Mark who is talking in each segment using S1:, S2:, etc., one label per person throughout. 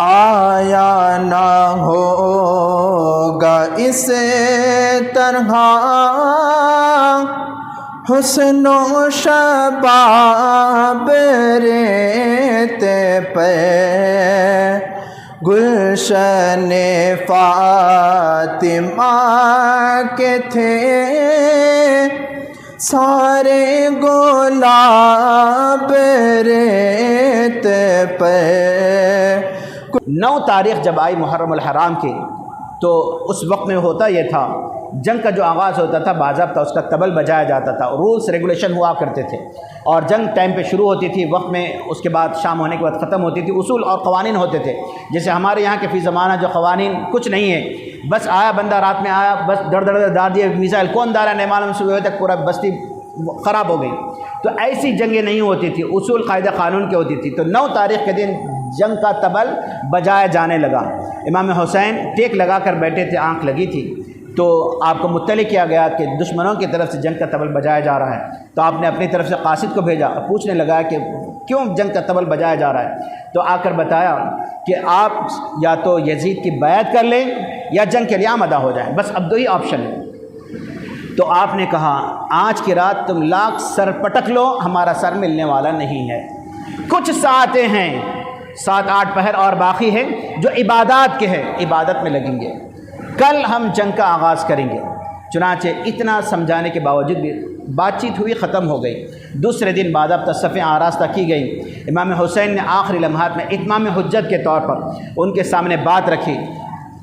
S1: آیا نہ ہوگا اس طرح حسن و شباب ریت پہ گلشن فاطمہ کے تھے سارے گلاب ریت پہ۔
S2: 9 تاریخ جب آئی محرم الحرام کی تو اس وقت میں ہوتا یہ تھا، جنگ کا جو آغاز ہوتا تھا باضابطہ اس کا طبل بجایا جاتا تھا، رولز ریگولیشن ہوا کرتے تھے، اور جنگ ٹائم پہ شروع ہوتی تھی، وقت میں اس کے بعد شام ہونے کے بعد ختم ہوتی تھی، اصول اور قوانین ہوتے تھے۔ جیسے ہمارے یہاں کے فی زمانہ جو قوانین کچھ نہیں ہے، بس آیا بندہ رات میں آیا، بس دڑ دار دیے میزائل کون دارا نہیں معلوم، صبح تک پورا بستی خراب ہو گئی۔ تو ایسی جنگیں نہیں ہوتی تھی، اصول قاعدہ قانون کی ہوتی تھی۔ تو 9 تاریخ کے دن جنگ کا طبل بجایا جانے لگا۔ امام حسین ٹیک لگا کر بیٹھے تھے، آنکھ لگی تھی، تو آپ کو مطلع کیا گیا کہ دشمنوں کی طرف سے جنگ کا طبل بجایا جا رہا ہے۔ تو آپ نے اپنی طرف سے قاصد کو بھیجا، پوچھنے لگا کہ کیوں جنگ کا طبل بجایا جا رہا ہے؟ تو آ کر بتایا کہ آپ یا تو یزید کی بیعت کر لیں یا جنگ کے لیے آمادہ ہو جائیں، بس اب 2 ہی آپشن ہیں۔ تو آپ نے کہا آج کی رات تم لاکھ سر پٹک لو، ہمارا سر ملنے والا نہیں ہے۔ کچھ ساعتیں ہیں، 7-8 پہر اور باقی ہیں جو عبادات کے ہیں، عبادت میں لگیں گے، کل ہم جنگ کا آغاز کریں گے۔ چنانچہ اتنا سمجھانے کے باوجود بھی بات چیت ہوئی، ختم ہو گئی۔ دوسرے دن باضابطہ صفیں آراستہ کی گئیں۔ امام حسین نے آخری لمحات میں اتمام حجت کے طور پر ان کے سامنے بات رکھی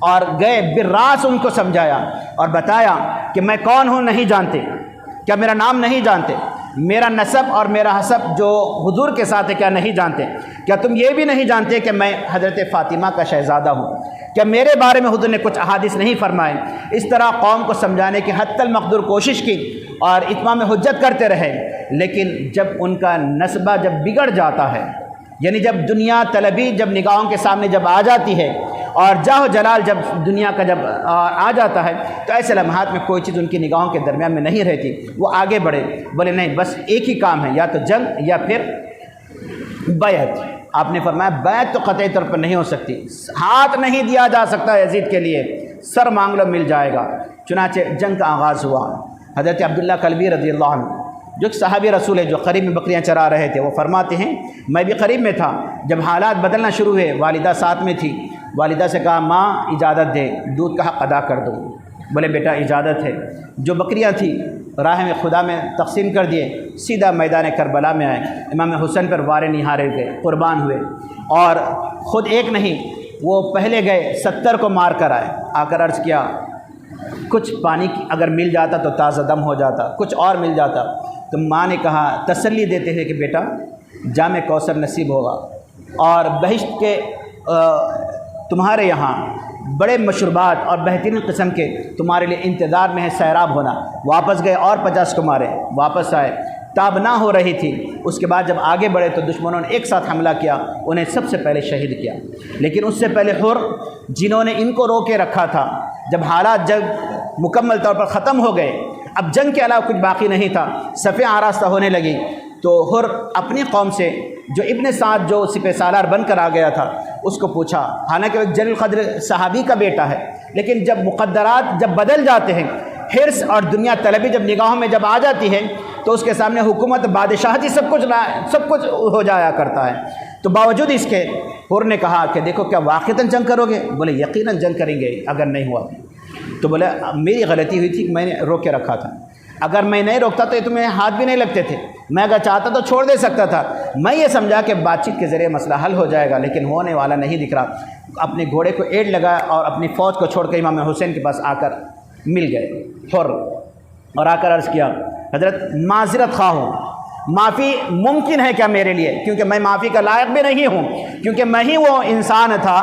S2: اور گئے بالراس ان کو سمجھایا اور بتایا کہ میں کون ہوں نہیں جانتے، کیا میرا نام نہیں جانتے، میرا نسب اور میرا حسب جو حضور کے ساتھ ہے کیا نہیں جانتے، کیا تم یہ بھی نہیں جانتے کہ میں حضرت فاطمہ کا شہزادہ ہوں، کیا میرے بارے میں حضور نے کچھ احادیث نہیں فرمائے؟ اس طرح قوم کو سمجھانے کی حتی المقدور کوشش کی اور اتمام حجت کرتے رہے۔ لیکن جب ان کا نسبہ جب بگڑ جاتا ہے، یعنی جب دنیا طلبی جب نگاہوں کے سامنے جب آ جاتی ہے اور جاہ و جلال جب دنیا کا جب آ جاتا ہے، تو ایسے لمحات میں کوئی چیز ان کی نگاہوں کے درمیان میں نہیں رہتی، وہ آگے بڑھے، بولے نہیں بس ایک ہی کام ہے، یا تو جنگ یا پھر بیعت۔ آپ نے فرمایا بیعت تو قطعی طور پر نہیں ہو سکتی، ہاتھ نہیں دیا جا سکتا یزید کے لیے، سر مانگ لو مل جائے گا۔ چنانچہ جنگ کا آغاز ہوا۔ حضرت عبداللہ کلبی رضی اللہ عنہ جو ایک صحابی رسول ہے، جو قریب میں بکریاں چرا رہے تھے، وہ فرماتے ہیں میں بھی قریب میں تھا، جب حالات بدلنا شروع ہوئے، والدہ ساتھ میں تھی، والدہ سے کہا ماں اجازت دے، دودھ کا حق ادا کر دو۔ بولے بیٹا اجازت ہے۔ جو بکریاں تھیں راہ میں خدا میں تقسیم کر دیے، سیدھا میدان کربلا میں آئے، امام حسین پر وارے نہارے گئے، قربان ہوئے، اور خود ایک نہیں وہ پہلے گئے 70 کو مار کر آئے۔ آ کر عرض کیا کچھ پانی اگر مل جاتا تو تازہ دم ہو جاتا، کچھ اور مل جاتا۔ تو ماں نے کہا تسلی دیتے ہیں کہ بیٹا جام کوثر نصیب ہوگا، اور بہشت کے تمہارے یہاں بڑے مشروبات اور بہترین قسم کے تمہارے لیے انتظار میں ہے، سیراب ہونا۔ واپس گئے اور 50 کو مارے، واپس آئے، تاب نہ ہو رہی تھی۔ اس کے بعد جب آگے بڑھے تو دشمنوں نے ایک ساتھ حملہ کیا، انہیں سب سے پہلے شہید کیا۔ لیکن اس سے پہلے حر جنہوں نے ان کو روکے رکھا تھا، جب حالات جب مکمل طور پر ختم ہو گئے، اب جنگ کے علاوہ کچھ باقی نہیں تھا، صفیں آراستہ ہونے لگی، تو حر اپنی قوم سے جو ابن سعد جو سپہ سالار بن کر آ گیا تھا اس کو پوچھا، حالانکہ وہ جلیل القدر صحابی کا بیٹا ہے، لیکن جب مقدرات جب بدل جاتے ہیں، حرص اور دنیا طلبی جب نگاہوں میں جب آ جاتی ہے، تو اس کے سامنے حکومت بادشاہتی سب کچھ ہو جایا کرتا ہے۔ تو باوجود اس کے حر نے کہا کہ دیکھو کیا واقعتاً جنگ کرو گے؟ بولے یقیناً جنگ کریں گے اگر نہیں ہوا تو۔ بولے میری غلطی ہوئی تھی کہ میں نے روک کے رکھا تھا، اگر میں نہیں روکتا تو یہ تمہیں ہاتھ بھی نہیں لگتے تھے، میں اگر چاہتا تو چھوڑ دے سکتا تھا۔ میں یہ سمجھا کہ بات چیت کے ذریعے مسئلہ حل ہو جائے گا، لیکن ہونے والا نہیں دکھ رہا۔ اپنے گھوڑے کو ایڑ لگایا اور اپنی فوج کو چھوڑ کر امام حسین کے پاس آ کر مل گئے حر، اور آ کر عرض کیا حضرت معذرت خواہ ہوں، معافی ممکن ہے کیا میرے لیے؟ کیونکہ میں معافی کا لائق بھی نہیں ہوں، کیونکہ میں ہی وہ انسان تھا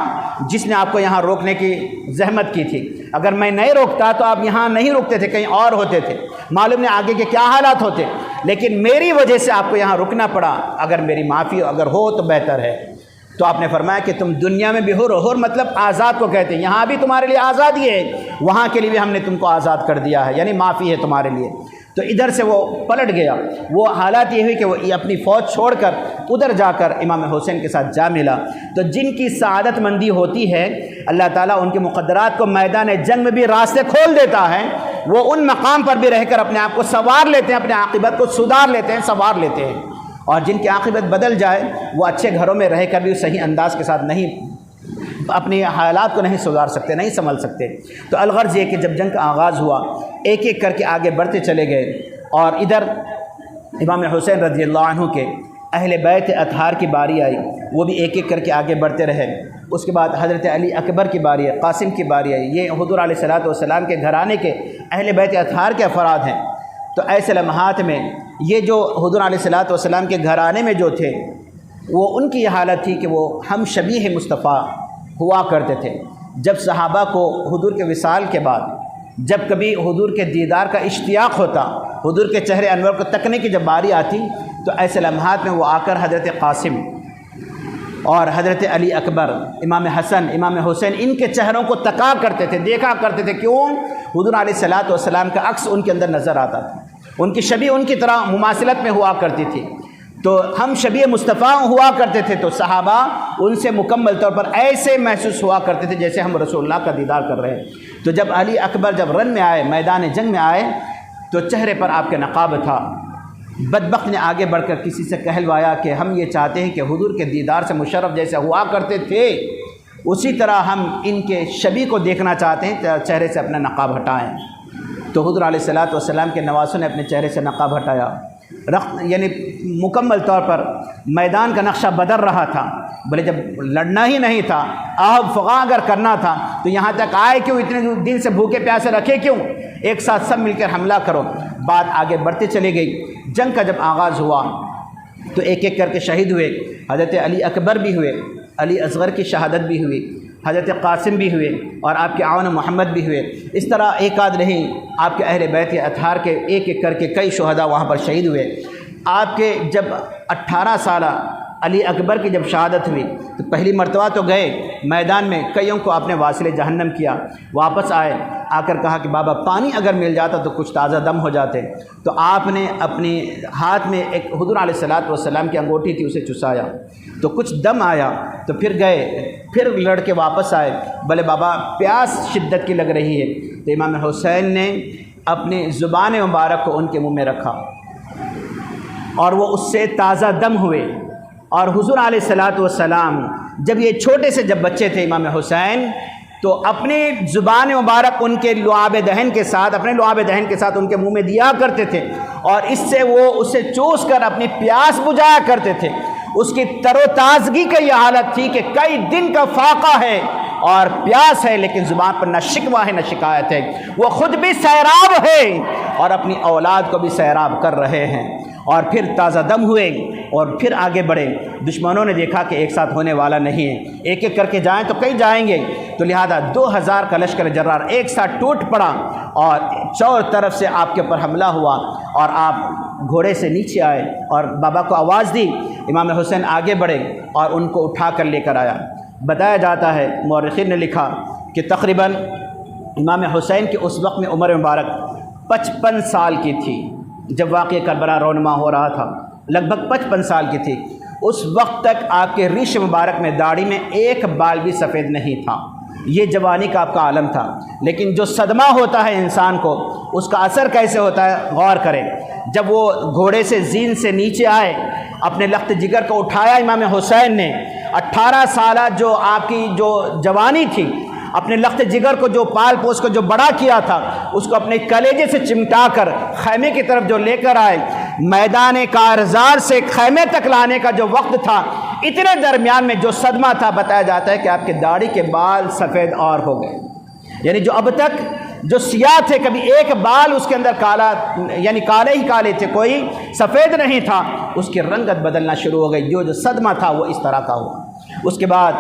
S2: جس نے آپ کو یہاں روکنے کی زحمت کی تھی۔ اگر میں نہیں روکتا تو آپ یہاں نہیں رکتے تھے، کہیں اور ہوتے تھے، معلوم نہیں آگے کے کیا حالات ہوتے، لیکن میری وجہ سے آپ کو یہاں رکنا پڑا، اگر میری معافی اگر ہو تو بہتر ہے۔ تو آپ نے فرمایا کہ تم دنیا میں بھی حر ہو، حر مطلب آزاد کو کہتے ہیں، یہاں بھی تمہارے لیے آزادی ہے، وہاں کے لیے بھی ہم نے تم کو آزاد کر دیا ہے، یعنی معافی ہے تمہارے لیے۔ تو ادھر سے وہ پلٹ گیا۔ وہ حالات یہ ہوئی کہ وہ اپنی فوج چھوڑ کر ادھر جا کر امام حسین کے ساتھ جا ملا۔ تو جن کی سعادت مندی ہوتی ہے اللہ تعالیٰ ان کے مقدرات کو میدان جنگ میں بھی راستے کھول دیتا ہے، وہ ان مقام پر بھی رہ کر اپنے آپ کو سنوار لیتے ہیں، اپنے عاقبت کو سدھار لیتے ہیں، سنوار لیتے ہیں۔ اور جن کی عاقبت بدل جائے وہ اچھے گھروں میں رہ کر بھی صحیح انداز کے ساتھ نہیں اپنی حالات کو نہیں سدھار سکتے، نہیں سنبھل سکتے۔ تو الغرض یہ کہ جب جنگ کا آغاز ہوا ایک ایک کر کے آگے بڑھتے چلے گئے، اور ادھر امام حسین رضی اللہ عنہ کے اہل بیت اطہار کی باری آئی، وہ بھی ایک ایک کر کے آگے بڑھتے رہے۔ اس کے بعد حضرت علی اکبر کی باری آئی، قاسم کی باری آئی، یہ حضور علیہ الصلوۃ والسلام کے گھرانے کے اہل بیت اطہار کے افراد ہیں۔ تو ایسے لمحات میں یہ جو حضور علیہ الصلوۃ والسلام کے گھرانے میں جو تھے وہ ان کی یہ حالت تھی کہ وہ ہم شبیہ مصطفیٰ ہوا کرتے تھے۔ جب صحابہ کو حضور کے وصال کے بعد جب کبھی حضور کے دیدار کا اشتیاق ہوتا، حضور کے چہرے انور کو تکنے کی جب باری آتی، تو ایسے لمحات میں وہ آ کر حضرت قاسم اور حضرت علی اکبر، امام حسن، امام حسین، ان کے چہروں کو تکا کرتے تھے، دیکھا کرتے تھے۔ کیوں؟ حضور علیہ الصلوۃ والسلام کا عکس ان کے اندر نظر آتا تھا، ان کی شبیہ ان کی طرح مماثلت میں ہوا کرتی تھی۔ تو ہم شبیہ مصطفیٰ ہوا کرتے تھے، تو صحابہ ان سے مکمل طور پر ایسے محسوس ہوا کرتے تھے جیسے ہم رسول اللہ کا دیدار کر رہے ہیں۔ تو جب علی اکبر جب رن میں آئے، میدان جنگ میں آئے، تو چہرے پر آپ کے نقاب تھا۔ بدبخت نے آگے بڑھ کر کسی سے کہلوایا کہ ہم یہ چاہتے ہیں کہ حضور کے دیدار سے مشرف جیسے ہوا کرتے تھے اسی طرح ہم ان کے شبیہ کو دیکھنا چاہتے ہیں، چہرے سے اپنا نقاب ہٹائیں۔ تو حضور علیہ الصلوۃ والسلام کے نواسوں نے اپنے چہرے سے نقاب ہٹایا، یعنی مکمل طور پر میدان کا نقشہ بدل رہا تھا۔ بولے جب لڑنا ہی نہیں تھا، آہب فغاں اگر کرنا تھا تو یہاں تک آئے کیوں؟ اتنے دن سے بھوکے پیاسے رکھے کیوں؟ ایک ساتھ سب مل کر حملہ کرو۔ بات آگے بڑھتے چلی گئی۔ جنگ کا جب آغاز ہوا تو ایک ایک کر کے شہید ہوئے۔ حضرت علی اکبر بھی ہوئے، علی اصغر کی شہادت بھی ہوئی، حضرت قاسم بھی ہوئے، اور آپ کے عون محمد بھی ہوئے۔ اس طرح ایک آدھ نہیں، آپ کے اہل بیت اطہار کے ایک ایک کر کے کئی شہداء وہاں پر شہید ہوئے۔ آپ کے جب 18 سالہ علی اکبر کی جب شہادت ہوئی تو پہلی مرتبہ تو گئے میدان میں، کئیوں کو آپ نے واصل جہنم کیا، واپس آئے، آ کر کہا کہ بابا پانی اگر مل جاتا تو کچھ تازہ دم ہو جاتے۔ تو آپ نے اپنی ہاتھ میں ایک حضور علیہ الصلوۃ والسلام کی انگوٹھی تھی، اسے چسایا تو کچھ دم آیا، تو پھر گئے، پھر لڑ کے واپس آئے، بولے بابا پیاس شدت کی لگ رہی ہے۔ تو امام حسین نے اپنی زبان مبارک کو ان کے منہ میں رکھا اور وہ اس سے تازہ دم ہوئے۔ اور حضور علیہ الصلوۃ والسلام جب یہ چھوٹے سے جب بچے تھے امام حسین، تو اپنی زبان مبارک ان کے لعاب دہن کے ساتھ، اپنے لعاب دہن کے ساتھ ان کے منہ میں دیا کرتے تھے، اور اس سے وہ اسے چوس کر اپنی پیاس بجھایا کرتے تھے۔ اس کی تر و تازگی کا یہ حالت تھی کہ کئی دن کا فاقہ ہے اور پیاس ہے، لیکن زبان پر نہ شکوہ ہے نہ شکایت ہے۔ وہ خود بھی سیراب ہے اور اپنی اولاد کو بھی سیراب کر رہے ہیں۔ اور پھر تازہ دم ہوئے اور پھر آگے بڑھے۔ دشمنوں نے دیکھا کہ ایک ساتھ ہونے والا نہیں ہے، ایک ایک کر کے جائیں تو کئی جائیں گے، تو لہذا 2000 کا لشکر جرار ایک ساتھ ٹوٹ پڑا اور چار طرف سے آپ کے اوپر حملہ ہوا، اور آپ گھوڑے سے نیچے آئے اور بابا کو آواز دی۔ امام حسین آگے بڑھے اور ان کو اٹھا کر لے کر آیا۔ بتایا جاتا ہے، مورخین نے لکھا کہ تقریباً امام حسین کی اس وقت میں عمر مبارک 55 سال کی تھی جب واقعہ کربلا رونما ہو رہا تھا، لگ بھگ 55 سال کی تھی۔ اس وقت تک آپ کے ریش مبارک میں، داڑھی میں ایک بال بھی سفید نہیں تھا۔ یہ جوانی کا آپ کا عالم تھا، لیکن جو صدمہ ہوتا ہے انسان کو، اس کا اثر کیسے ہوتا ہے غور کریں۔ جب وہ گھوڑے سے زین سے نیچے آئے، اپنے لخت جگر کو اٹھایا امام حسین نے، 18 سالہ جو آپ کی جو جوانی تھی، اپنے لخت جگر کو جو پال پوس کو جو بڑا کیا تھا، اس کو اپنے کلیجے سے چمٹا کر خیمے کی طرف جو لے کر آئے، میدان کارزار سے خیمے تک لانے کا جو وقت تھا، اتنے درمیان میں جو صدمہ تھا، بتایا جاتا ہے کہ آپ کے داڑھی کے بال سفید اور ہو گئے، یعنی جو اب تک جو سیاہ تھے، کبھی ایک بال اس کے اندر کالا، یعنی کالے ہی کالے تھے، کوئی سفید نہیں تھا، اس کی رنگت بدلنا شروع ہو گئی۔ جو صدمہ تھا وہ اس طرح کا ہوا۔ اس کے بعد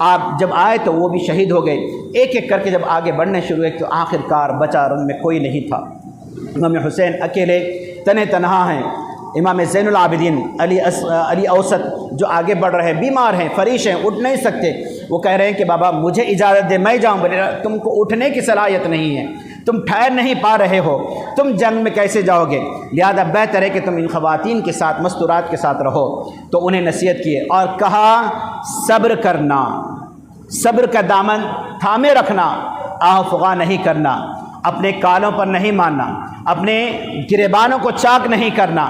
S2: آپ جب آئے تو وہ بھی شہید ہو گئے۔ ایک ایک کر کے جب آگے بڑھنے شروع ہوئے تو آخر کار بچا رن میں کوئی نہیں تھا۔ امام حسین اکیلے تنے تنہا ہیں۔ امام زین العابدین علی اوسط جو آگے بڑھ رہے ہیں، بیمار ہیں، فریش ہیں، اٹھ نہیں سکتے، وہ کہہ رہے ہیں کہ بابا مجھے اجازت دے، میں جاؤں۔ بولے تم کو اٹھنے کی صلاحیت نہیں ہے، تم ٹھہر نہیں پا رہے ہو، تم جنگ میں کیسے جاؤ گے؟ لہذا بہتر ہے کہ تم ان خواتین کے ساتھ مستورات کے ساتھ رہو۔ تو انہیں نصیحت کی اور کہا صبر کرنا، صبر کا دامن تھامے رکھنا، آہ فغاں نہیں کرنا، اپنے کالوں پر نہیں ماننا، اپنے گریبانوں کو چاک نہیں کرنا۔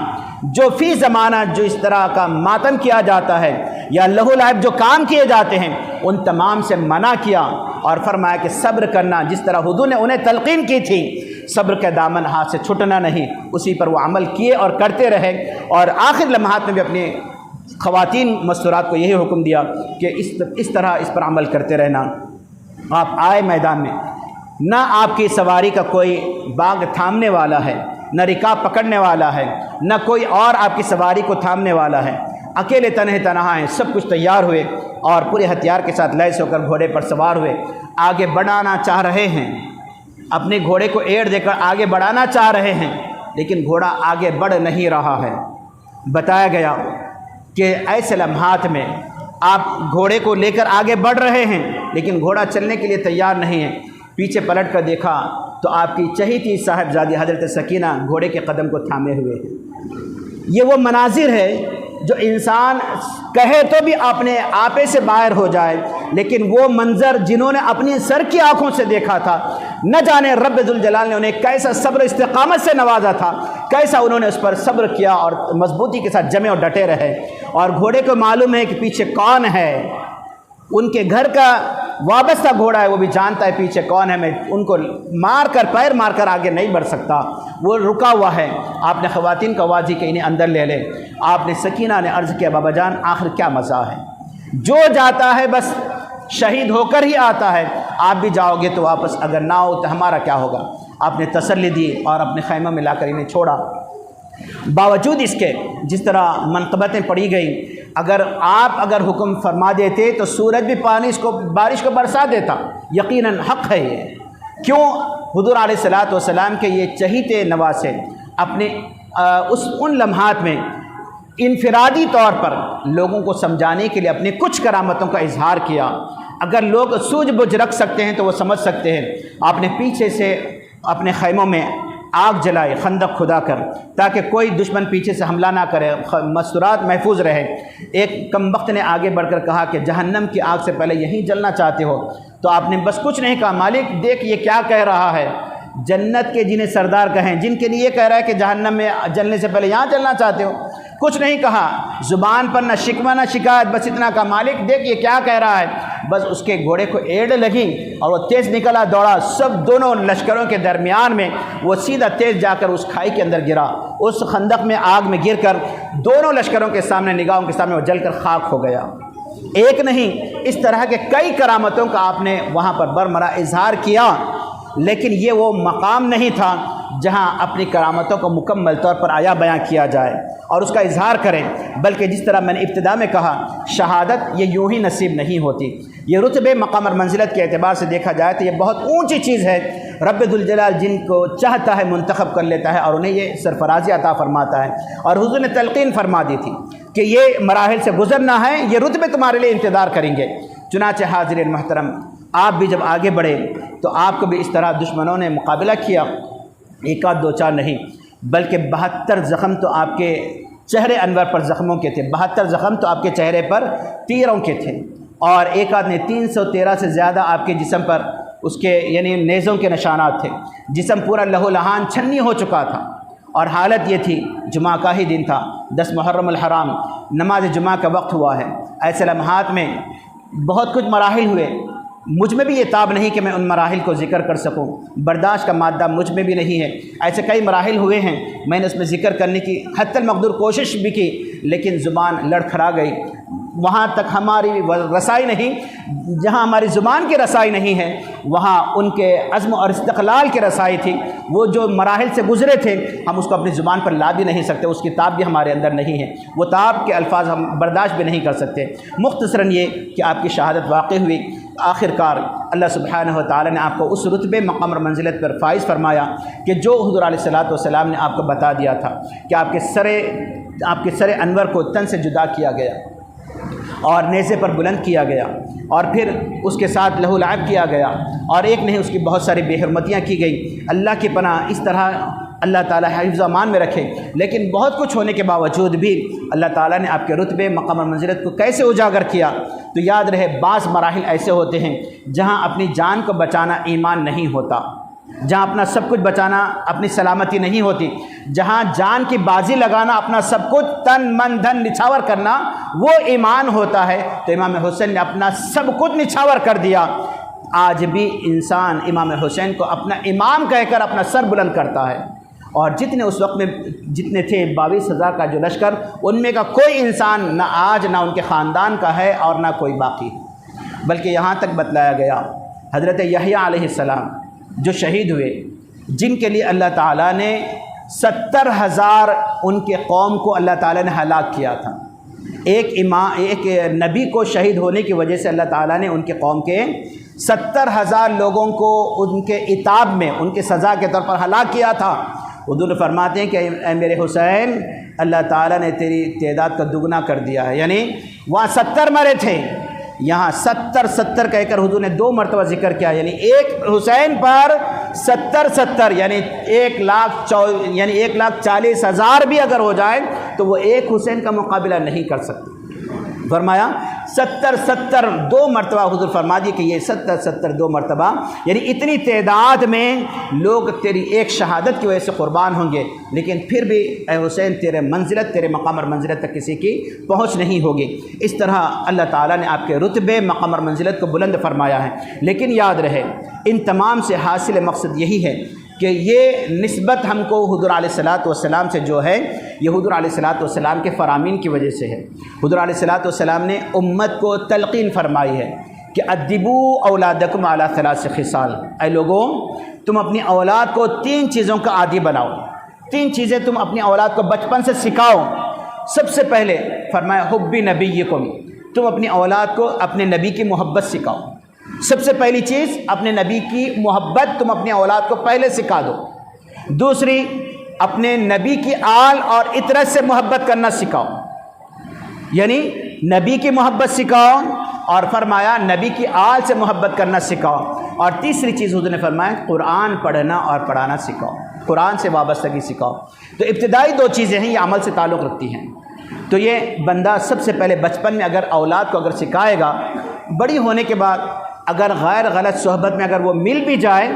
S2: جو فی زمانہ جو اس طرح کا ماتم کیا جاتا ہے یا لہو لعب جو کام کیے جاتے ہیں ان تمام سے منع کیا، اور فرمایا کہ صبر کرنا، جس طرح حضور نے انہیں تلقین کی تھی، صبر کا دامن ہاتھ سے چھٹنا نہیں، اسی پر وہ عمل کیے اور کرتے رہے۔ اور آخر لمحات میں بھی اپنی خواتین مستورات کو یہی حکم دیا کہ اس طرح اس پر عمل کرتے رہنا۔ آپ آئے میدان میں، نہ آپ کی سواری کا کوئی باغ تھامنے والا ہے، نہ رکاب پکڑنے والا ہے، نہ کوئی اور آپ کی سواری کو تھامنے والا ہے، اکیلے تنہا ہیں، سب کچھ تیار ہوئے اور پورے ہتھیار کے ساتھ لیس ہو کر گھوڑے پر سوار ہوئے، آگے بڑھانا چاہ رہے ہیں، اپنے گھوڑے کو ایڑ دے کر آگے بڑھانا چاہ رہے ہیں، لیکن گھوڑا آگے بڑھ نہیں رہا ہے۔ بتایا گیا کہ ایسے لمحات میں آپ گھوڑے کو لے کر آگے بڑھ رہے ہیں لیکن گھوڑا چلنے کے لیے تیار نہیں ہے، پیچھے پلٹ کر دیکھا تو آپ کی چہیتی صاحبزادی حضرت سکینہ گھوڑے کے قدم کو تھامے ہوئے ہیں۔ یہ وہ مناظر ہے جو انسان کہے تو بھی اپنے آپے سے باہر ہو جائے، لیکن وہ منظر جنہوں نے اپنی سر کی آنکھوں سے دیکھا تھا، نہ جانے رب ذوالجلال نے انہیں کیسا صبر استقامت سے نوازا تھا، کیسا انہوں نے اس پر صبر کیا اور مضبوطی کے ساتھ جمے اور ڈٹے رہے۔ اور گھوڑے کو معلوم ہے کہ پیچھے کون ہے، ان کے گھر کا وابستہ گھوڑا ہے، وہ بھی جانتا ہے پیچھے کون ہے، میں ان کو پیر مار کر آگے نہیں بڑھ سکتا، وہ رکا ہوا ہے۔ آپ نے خواتین کو آواز دی کہ انہیں اندر لے لے۔ آپ نے سکینہ نے عرض کیا بابا جان آخر کیا مزہ ہے، جو جاتا ہے بس شہید ہو کر ہی آتا ہے، آپ بھی جاؤ گے تو واپس، اگر نہ ہو تو ہمارا کیا ہوگا؟ آپ نے تسلی دی اور اپنے خیمہ میں لا کر انہیں چھوڑا۔ باوجود اس کے جس طرح منقبتیں پڑھی گئیں، اگر حکم فرما دیتے تو سورج بھی بارش کو برسا دیتا، یقیناً حق ہے یہ۔ کیوں؟ حضور علیہ الصلوۃ والسلام کے یہ چہیتے نواسے اپنے ان لمحات میں انفرادی طور پر لوگوں کو سمجھانے کے لیے اپنے کچھ کرامتوں کا اظہار کیا۔ اگر لوگ سوجھ بوجھ رکھ سکتے ہیں تو وہ سمجھ سکتے ہیں۔ آپ نے پیچھے سے اپنے خیموں میں آگ جلائے خندق کھدا کر تاکہ کوئی دشمن پیچھے سے حملہ نہ کرے، مستورات محفوظ رہے۔ ایک کم بخت نے آگے بڑھ کر کہا کہ جہنم کی آگ سے پہلے یہیں جلنا چاہتے ہو؟ تو آپ نے بس کچھ نہیں کہا، مالک دیکھ یہ کیا کہہ رہا ہے، جنت کے جنہیں سردار کہیں، جن کے لیے یہ کہہ رہا ہے کہ جہنم میں جلنے سے پہلے یہاں جلنا چاہتے ہو؟ کچھ نہیں کہا، زبان پر نہ شکوہ نہ شکایت، بس اتنا کہا مالک دیکھ یہ کیا کہہ رہا ہے۔ بس اس کے گھوڑے کو ایڑ لگی اور وہ تیز نکلا دوڑا، سب دونوں لشکروں کے درمیان میں وہ سیدھا تیز جا کر اس کھائی کے اندر گرا، اس خندق میں آگ میں گر کر دونوں لشکروں کے سامنے نگاہوں کے سامنے وہ جل کر خاک ہو گیا۔ ایک نہیں، اس طرح کے کئی کرامتوں کا آپ نے وہاں پر برمرہ اظہار کیا، لیکن یہ وہ مقام نہیں تھا جہاں اپنی کرامتوں کو مکمل طور پر آیا بیاں کیا جائے اور اس کا اظہار کریں، بلکہ جس طرح میں نے ابتدا میں کہا شہادت یہ یوں ہی نصیب نہیں ہوتی، یہ رتبے مقام اور منزلت کے اعتبار سے دیکھا جائے تو یہ بہت اونچی چیز ہے۔ رب ذوالجلال جن کو چاہتا ہے منتخب کر لیتا ہے اور انہیں یہ سرفرازی عطا فرماتا ہے، اور حضور نے تلقین فرما دی تھی کہ یہ مراحل سے گزرنا ہے، یہ رتبے تمہارے لیے انتظار کریں گے۔ چنانچہ حاضرین محترم، آپ بھی جب آگے بڑھے تو آپ کو بھی اس طرح دشمنوں نے مقابلہ کیا، ایک آدھ دو چار نہیں بلکہ 72 زخم تو آپ کے چہرے انور پر زخموں کے تھے، 72 زخم تو آپ کے چہرے پر تیروں کے تھے، اور ایک آدھ نے 313 سے زیادہ آپ کے جسم پر اس کے یعنی نیزوں کے نشانات تھے، جسم پورا لہو لہان چھنی ہو چکا تھا، اور حالت یہ تھی جمعہ کا ہی دن تھا، 10 محرم الحرام، نماز جمعہ کا وقت ہوا ہے۔ ایسے لمحات میں بہت کچھ مراحل ہوئے، مجھ میں بھی یہ تاب نہیں کہ میں ان مراحل کو ذکر کر سکوں، برداشت کا مادہ مجھ میں بھی نہیں ہے۔ ایسے کئی مراحل ہوئے ہیں، میں نے اس میں ذکر کرنے کی حتی المقدور کوشش بھی کی، لیکن زبان لڑکھڑا گئی، وہاں تک ہماری رسائی نہیں، جہاں ہماری زبان کی رسائی نہیں ہے وہاں ان کے عزم اور استقلال کی رسائی تھی۔ وہ جو مراحل سے گزرے تھے ہم اس کو اپنی زبان پر لا بھی نہیں سکتے، اس کی تاب بھی ہمارے اندر نہیں ہے، وہ تاب کے الفاظ ہم برداشت بھی نہیں کر سکتے۔ مختصراً یہ کہ آپ کی شہادت واقع ہوئی، آخر کار اللہ سبحانہ و تعالی نے آپ کو اس رتبے مقام اور منزلت پر فائز فرمایا کہ جو حضور علیہ الصلوۃ والسلام نے آپ کو بتا دیا تھا کہ آپ کے سر انور کو تن سے جدا کیا گیا۔ اور نیزے پر بلند کیا گیا، اور پھر اس کے ساتھ لہو لعب کیا گیا، اور ایک نہیں اس کی بہت ساری بے حرمتیاں کی گئی۔ اللہ کی پناہ، اس طرح اللہ تعالیٰ حفظ و امان میں رکھے۔ لیکن بہت کچھ ہونے کے باوجود بھی اللہ تعالیٰ نے آپ کے رتبے، مقام اور منزلت کو کیسے اجاگر کیا؟ تو یاد رہے، بعض مراحل ایسے ہوتے ہیں جہاں اپنی جان کو بچانا ایمان نہیں ہوتا، جہاں اپنا سب کچھ بچانا اپنی سلامتی نہیں ہوتی، جہاں جان کی بازی لگانا، اپنا سب کچھ تن من دھن نچھاور کرنا وہ ایمان ہوتا ہے۔ تو امام حسین نے اپنا سب کچھ نچھاور کر دیا۔ آج بھی انسان امام حسین کو اپنا امام کہہ کر اپنا سر بلند کرتا ہے، اور جتنے اس وقت میں جتنے تھے 22,000 کا جو لشکر، ان میں کا کوئی انسان نہ آج نہ ان کے خاندان کا ہے اور نہ کوئی باقی، بلکہ یہاں تک بتلایا گیا حضرت یحییٰ علیہ السلام جو شہید ہوئے، جن کے لیے اللہ تعالیٰ نے 70,000 ان کے قوم کو اللہ تعالیٰ نے ہلاک کیا تھا۔ ایک نبی کو شہید ہونے کی وجہ سے اللہ تعالیٰ نے ان کے قوم کے 70,000 لوگوں کو ان کے عتاب میں، ان کے سزا کے طور پر ہلاک کیا تھا۔ حضور فرماتے ہیں کہ اے میرے حسین، اللہ تعالیٰ نے تیری تعداد کا دگنا کر دیا ہے، یعنی وہاں 70 مرے تھے، یہاں 70 کہہ کر حضور نے 2 مرتبہ ذکر کیا، یعنی ایک حسین پر 70 یعنی 1,40,000 بھی اگر ہو جائے تو وہ ایک حسین کا مقابلہ نہیں کر سکتے۔ فرمایا 70 2 مرتبہ حضور فرما دی کہ یہ 70 2 مرتبہ، یعنی اتنی تعداد میں لوگ تیری ایک شہادت کی وجہ سے قربان ہوں گے، لیکن پھر بھی اے حسین تیرے منزلت، تیرے مقام اور منزلت تک کسی کی پہنچ نہیں ہوگی۔ اس طرح اللہ تعالیٰ نے آپ کے رتبے، مقام اور منزلت کو بلند فرمایا ہے۔ لیکن یاد رہے، ان تمام سے حاصل مقصد یہی ہے کہ یہ نسبت ہم کو حضور علیہ الصلاۃ والسلام سے جو ہے، یہ حضور علیہ الصلاۃ والسلام کے فرامین کی وجہ سے ہے۔ حضور علیہ الصلاۃ والسلام نے امت کو تلقین فرمائی ہے کہ ادبوا اولادکم علی 3 خصال، اے لوگوں تم اپنی اولاد کو 3 چیزوں کا عادی بناؤ، 3 چیزیں تم اپنی اولاد کو بچپن سے سکھاؤ۔ سب سے پہلے فرمایا حب نبیکم، تم اپنی اولاد کو اپنے نبی کی محبت سکھاؤ۔ سب سے پہلی چیز اپنے نبی کی محبت تم اپنی اولاد کو پہلے سکھا دو۔ دوسری، اپنے نبی کی آل اور اطرت سے محبت کرنا سکھاؤ، یعنی نبی کی محبت سکھاؤ، اور فرمایا نبی کی آل سے محبت کرنا سکھاؤ۔ اور تیسری چیز حضور نے فرمایا قرآن پڑھنا اور پڑھانا سکھاؤ، قرآن سے وابستگی سکھاؤ۔ تو ابتدائی 2 چیزیں ہیں، یہ عمل سے تعلق رکھتی ہیں۔ تو یہ بندہ سب سے پہلے بچپن میں اگر اولاد کو اگر سکھائے گا، بڑی ہونے کے بعد اگر غیر غلط صحبت میں اگر وہ مل بھی جائے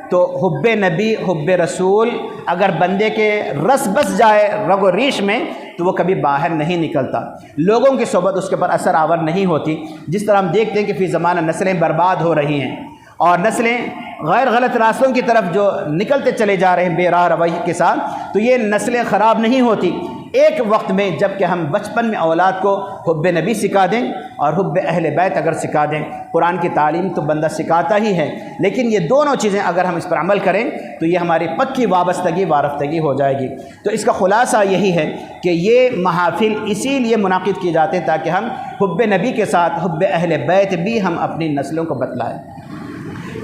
S2: تو حب نبی، حب رسول اگر بندے کے رس بس جائے رگ و ریش میں تو وہ کبھی باہر نہیں نکلتا، لوگوں کی صحبت اس کے پر اثر آور نہیں ہوتی۔ جس طرح ہم دیکھتے ہیں کہ فی زمانہ نسلیں برباد ہو رہی ہیں، اور نسلیں غیر غلط راستوں کی طرف جو نکلتے چلے جا رہے ہیں بے راہ روی کے ساتھ، تو یہ نسلیں خراب نہیں ہوتی ایک وقت میں جب کہ ہم بچپن میں اولاد کو حب نبی سکھا دیں اور حب اہل بیت اگر سکھا دیں۔ قرآن کی تعلیم تو بندہ سکھاتا ہی ہے، لیکن یہ دونوں چیزیں اگر ہم اس پر عمل کریں تو یہ ہماری پکی وابستگی وارفتگی ہو جائے گی۔ تو اس کا خلاصہ یہی ہے کہ یہ محافل اسی لیے منعقد کیے جاتے ہیں تاکہ ہم حب نبی کے ساتھ حب اہل بیت بھی ہم اپنی نسلوں کو بتلائیں۔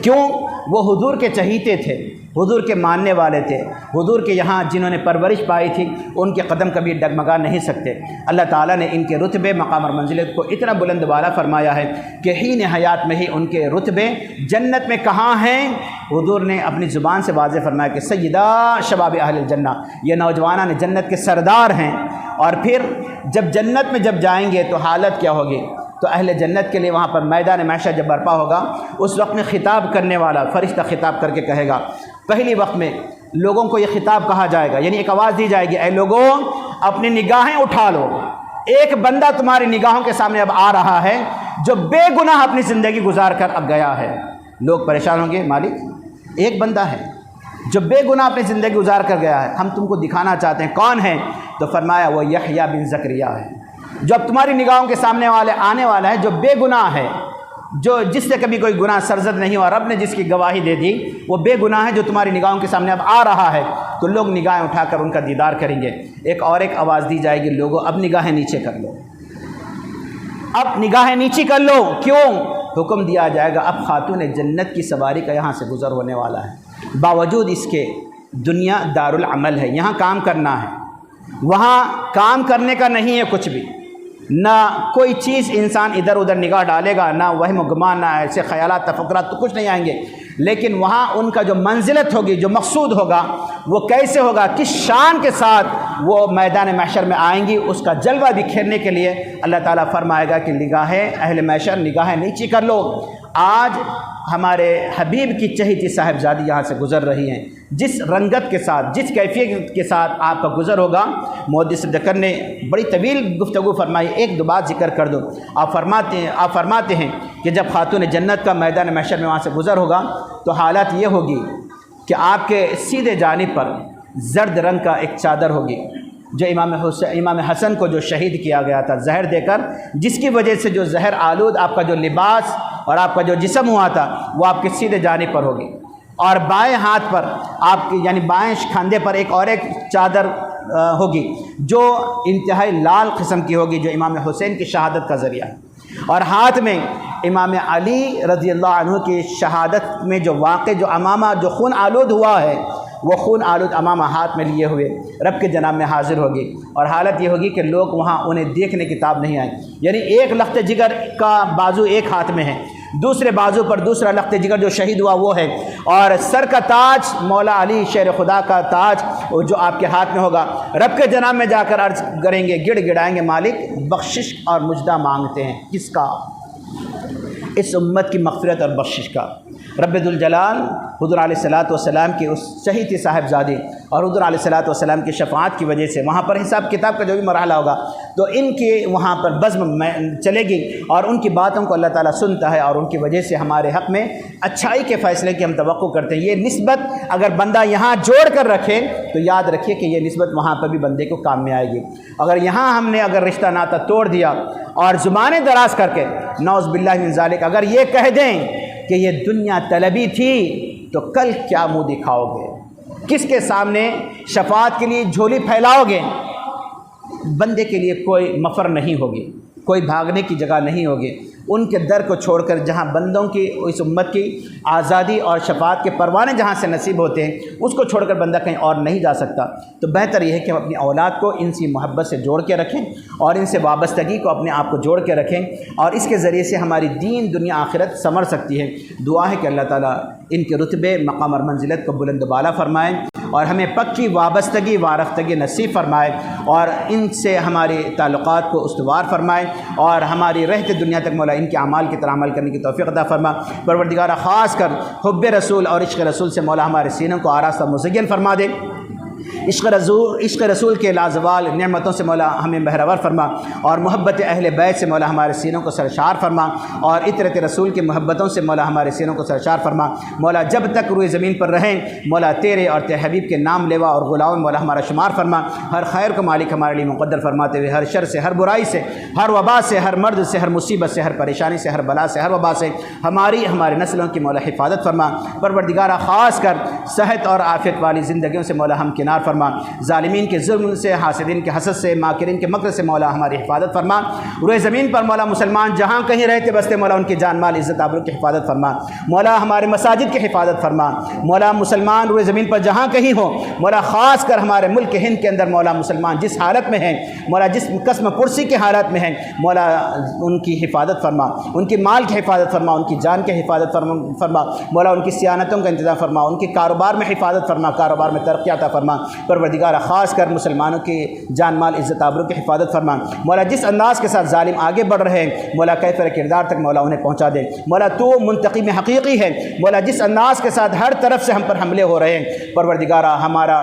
S2: کیوں؟ وہ حضور کے چہیتے تھے، حضور کے ماننے والے تھے، حضور کے یہاں جنہوں نے پرورش پائی تھی ان کے قدم کبھی ڈگمگا نہیں سکتے۔ اللہ تعالیٰ نے ان کے رتبے، مقام اور منزلت کو اتنا بلند بالا فرمایا ہے کہ حین حیات میں ہی ان کے رتبے جنت میں کہاں ہیں؟ حضور نے اپنی زبان سے واضح فرمایا کہ سیدہ شباب اہل الجنہ، یہ نوجوانان جنت کے سردار ہیں۔ اور پھر جب جنت میں جب جائیں گے تو حالت کیا ہوگی؟ تو اہل جنت کے لیے وہاں پر میدان محشر جب برپا ہوگا، اس وقت میں خطاب کرنے والا فرشتہ خطاب کر کے کہے گا، پہلی وقت میں لوگوں کو یہ خطاب کہا جائے گا، یعنی ایک آواز دی جائے گی، اے لوگوں اپنی نگاہیں اٹھا لو، ایک بندہ تمہاری نگاہوں کے سامنے اب آ رہا ہے جو بے گناہ اپنی زندگی گزار کر اب گیا ہے۔ لوگ پریشان ہوں گے، مالک ایک بندہ ہے جو بے گناہ اپنی زندگی گزار کر گیا ہے، ہم تم کو دکھانا چاہتے ہیں کون ہے؟ تو فرمایا وہ یحییٰ بن زکریا ہے، جو اب تمہاری نگاہوں کے سامنے آنے والا ہے، جو بے گناہ ہے، جو جس سے کبھی کوئی گناہ سرزد نہیں ہوا، رب نے جس کی گواہی دے دی وہ بے گناہ ہے، جو تمہاری نگاہوں کے سامنے اب آ رہا ہے۔ تو لوگ نگاہیں اٹھا کر ان کا دیدار کریں گے۔ ایک آواز دی جائے گی، لوگوں اب نگاہیں نیچے کر لو، اب نگاہیں نیچے کر لو۔ کیوں؟ حکم دیا جائے گا اب خاتون جنت کی سواری کا یہاں سے گزر ہونے والا ہے۔ باوجود اس کے دنیا دارالعمل ہے، یہاں کام کرنا ہے، وہاں کام کرنے کا نہیں ہے کچھ بھی۔ نہ کوئی چیز انسان ادھر ادھر نگاہ ڈالے گا، نہ وہم و گمان، نہ ایسے خیالات تفکرات، تو کچھ نہیں آئیں گے. لیکن وہاں ان کا جو منزلت ہوگی، جو مقصود ہوگا، وہ کیسے ہوگا، کس شان کے ساتھ وہ میدان محشر میں آئیں گی، اس کا جلوہ بکھیرنے کے لیے اللہ تعالیٰ فرمائے گا کہ نگاہیں اہل محشر نگاہیں نیچی کر لو. آج ہمارے حبیب کی چہیتی صاحبزادی یہاں سے گزر رہی ہیں. جس رنگت کے ساتھ، جس کیفیت کے ساتھ آپ کا گزر ہوگا، محدث ذکر نے بڑی طویل گفتگو فرمائی. ایک دو بات ذکر کر دو. آپ فرماتے ہیں کہ جب خاتون جنت کا میدان محشر میں وہاں سے گزر ہوگا تو حالت یہ ہوگی کہ آپ کے سیدھے جانب پر زرد رنگ کا ایک چادر ہوگی، جو امام حسن کو جو شہید کیا گیا تھا زہر دے کر، جس کی وجہ سے جو زہر آلود آپ کا جو لباس اور آپ کا جو جسم ہوا تھا وہ آپ کے سیدھے جانب پر ہوگی. اور بائیں ہاتھ پر آپ کی یعنی بائیں کھاندے پر ایک چادر ہوگی جو انتہائی لال قسم کی ہوگی، جو امام حسین کی شہادت کا ذریعہ ہے. اور ہاتھ میں امام علی رضی اللہ عنہ کی شہادت میں جو واقع جو امامہ جو خون آلود ہوا ہے، وہ خون آلود امامہ ہاتھ میں لیے ہوئے رب کے جناب میں حاضر ہوگی. اور حالت یہ ہوگی کہ لوگ وہاں انہیں دیکھنے کی تاب نہیں آئیں. یعنی ایک لخت جگر کا بازو ایک ہاتھ میں ہے، دوسرے بازو پر دوسرا لخت جگر جو شہید ہوا وہ ہے، اور سر کا تاج مولا علی شیر خدا کا تاج جو آپ کے ہاتھ میں ہوگا. رب کے جناب میں جا کر عرض کریں گے، گڑ گڑائیں گے، مالک بخشش اور مجدہ مانگتے ہیں. کس کا؟ اس امت کی مغفرت اور بخشش کا. رب ذوالجلال حضور علیہ الصلوۃ والسلام کی اس شہیدی صاحبزادی اور حضور علیہ الصلوۃ والسلام کی شفاعت کی وجہ سے وہاں پر حساب کتاب کا جو بھی مرحلہ ہوگا تو ان کی وہاں پر بزم چلے گی، اور ان کی باتوں کو اللہ تعالیٰ سنتا ہے، اور ان کی وجہ سے ہمارے حق میں اچھائی کے فیصلے کی ہم توقع کرتے ہیں. یہ نسبت اگر بندہ یہاں جوڑ کر رکھے تو یاد رکھیے کہ یہ نسبت وہاں پر بھی بندے کو کام میں آئے گی. اگر یہاں ہم نے اگر رشتہ ناتا توڑ دیا اور زبانیں دراز کر کے نعوذ باللہ من ذالک اگر یہ کہہ دیں کہ یہ دنیا طلبی تھی، تو کل کیا منہ دکھاؤ گے؟ کس کے سامنے شفاعت کے لیے جھولی پھیلاؤ گے؟ بندے کے لیے کوئی مفر نہیں ہوگی، کوئی بھاگنے کی جگہ نہیں ہوگی. ان کے در کو چھوڑ کر جہاں بندوں کی اس امت کی آزادی اور شفاعت کے پروانے جہاں سے نصیب ہوتے ہیں، اس کو چھوڑ کر بندہ کہیں اور نہیں جا سکتا. تو بہتر یہ ہے کہ ہم اپنی اولاد کو ان سی محبت سے جوڑ کے رکھیں اور ان سے وابستگی کو اپنے آپ کو جوڑ کے رکھیں، اور اس کے ذریعے سے ہماری دین دنیا آخرت سنور سکتی ہے. دعا ہے کہ اللہ تعالیٰ ان کے رتبے مقام اور منزلت کو بلند و بالا فرمائیں، اور ہمیں پکی وابستگی وارفتگی نصیب فرمائے، اور ان سے ہمارے تعلقات کو استوار فرمائے، اور ہماری رہتے دنیا تک مولا ان کے اعمال کی طرح عمل کرنے کی توفیق عطا فرما. پروردگارہ خاص کر حب رسول اور عشق رسول سے مولا ہمارے سینوں کو آراستہ مزین فرما دے. عشق رسول کے لازوال نعمتوں سے مولا ہمیں بہرور فرما، اور محبت اہل بیت سے مولا ہمارے سینوں کو سرشار فرما، اور اطرت رسول کی محبتوں سے مولا ہمارے سینوں کو سرشار فرما. مولا جب تک روئے زمین پر رہیں مولا تیرے اور تیرے حبیب کے نام لیوا اور غلام مولا ہمارا شمار فرما. ہر خیر کو مالک ہمارے لیے مقدر فرماتے ہوئے ہر شر سے، ہر برائی سے، ہر وبا سے، ہر مرض سے، ہر مصیبت سے، ہر پریشانی سے، ہر بلا سے، ہر وبا سے ہمارے نسلوں کی مولا حفاظت فرما. پروردگارہ خاص کر صحت اور عافیت والی زندگیوں سے مولا ہم کنار فرما. ظالمین کے ظلم سے، حاسدین کے حسد سے، ماکرین کے مکر سے مولا ہماری حفاظت فرما. روئے زمین پر مولا مسلمان جہاں کہیں رہتے بستے مولا ان کی جان مال عزت آبرو کی حفاظت فرما. مولا ہمارے مساجد کی حفاظت فرما. مولا مسلمان روئے زمین پر جہاں کہیں ہو مولا خاص کر ہمارے ملک ہند کے اندر مولا مسلمان جس حالت میں ہیں مولا، جس قسم پرسی کی حالت میں ہیں مولا ان کی حفاظت فرما، ان کی مال کی حفاظت فرما، ان کی جان کی حفاظت فرما. مولا ان کی سیانتوں کا انتظام فرما، ان کے کاروبار میں حفاظت فرما، کاروبار میں ترقی عطا فرما. پروردگار خاص کر مسلمانوں کی جان مال عزت آبرو کی حفاظت فرما. مولا جس انداز کے ساتھ ظالم آگے بڑھ رہے ہیں مولا کیفر کردار تک مولا انہیں پہنچا دے. مولا تو منتقم حقیقی ہے. مولا جس انداز کے ساتھ ہر طرف سے ہم پر حملے ہو رہے ہیں پروردگارہ ہمارا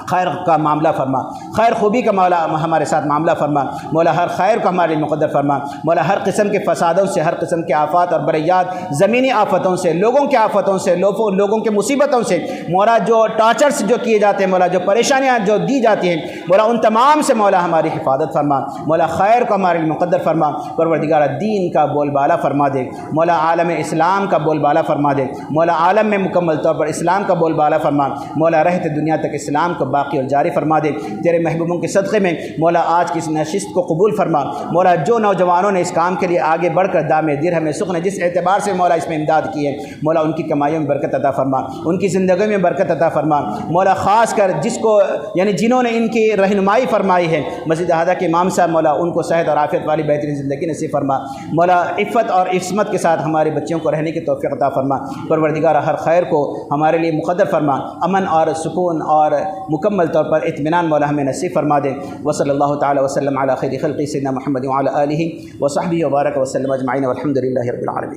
S2: خیر کا معاملہ فرما، خیر خوبی کا مولا ہمارے ساتھ معاملہ فرما. مولا ہر خیر کو ہمارے مقدر فرما. مولا ہر قسم کے فسادوں سے، ہر قسم کے آفات اور بریات، زمینی آفتوں سے، لوگوں کے آفتوں سے، لوگوں کے مصیبتوں سے مولا جو ٹارچرز جو کیے جاتے ہیں مولا جو پریشانیاں جو دی جاتی ہیں مولا ان تمام سے مولا ہماری حفاظت فرما. مولا خیر کو ہمارے مقدر فرما. پروردگار دین کا بول بالا فرما دے. مولا عالم اسلام کا بول بالا فرما دے. مولا عالم میں مکمل طور پر اسلام کا بول بالا فرما. مولا رہتے دنیا تک اسلام کو باقی اور جاری فرما دے۔ تیرے محبوبوں کے صدقے میں مولا آج کی اس نشست کو قبول فرما۔ مولا جو نوجوانوں نے اس کام کے لیے آگے بڑھ کر دام درہم سخن جس اعتبار سے مولا اس میں امداد کی ہے، مولا ان کی کمائیوں میں برکت عطا فرما، ان کی زندگی میں برکت عطا فرما۔ مولا خاص کر جس کو یعنی جنہوں نے ان کی رہنمائی فرمائی ہے، مسجد احدہ کے امام صاحب، مولا ان کو صحت اور عافیت والی بہترین زندگی نصیب فرما۔ مولا عفت اور عصمت کے ساتھ ہمارے بچوں کو رہنے کی توفیق عطا فرما۔ پروردگار ہر خیر کو ہمارے لیے مقدر فرما، امن اور سکون اور مکمل طور پر اطمینان مولا ہمیں نصیب فرما دے۔ وصلی اللہ تعالی وسلم علی خیر خلقی سیدنا محمد وعلی آلہ وصحبہ وبارک وسلم اجمعین والحمد للہ رب العالمین۔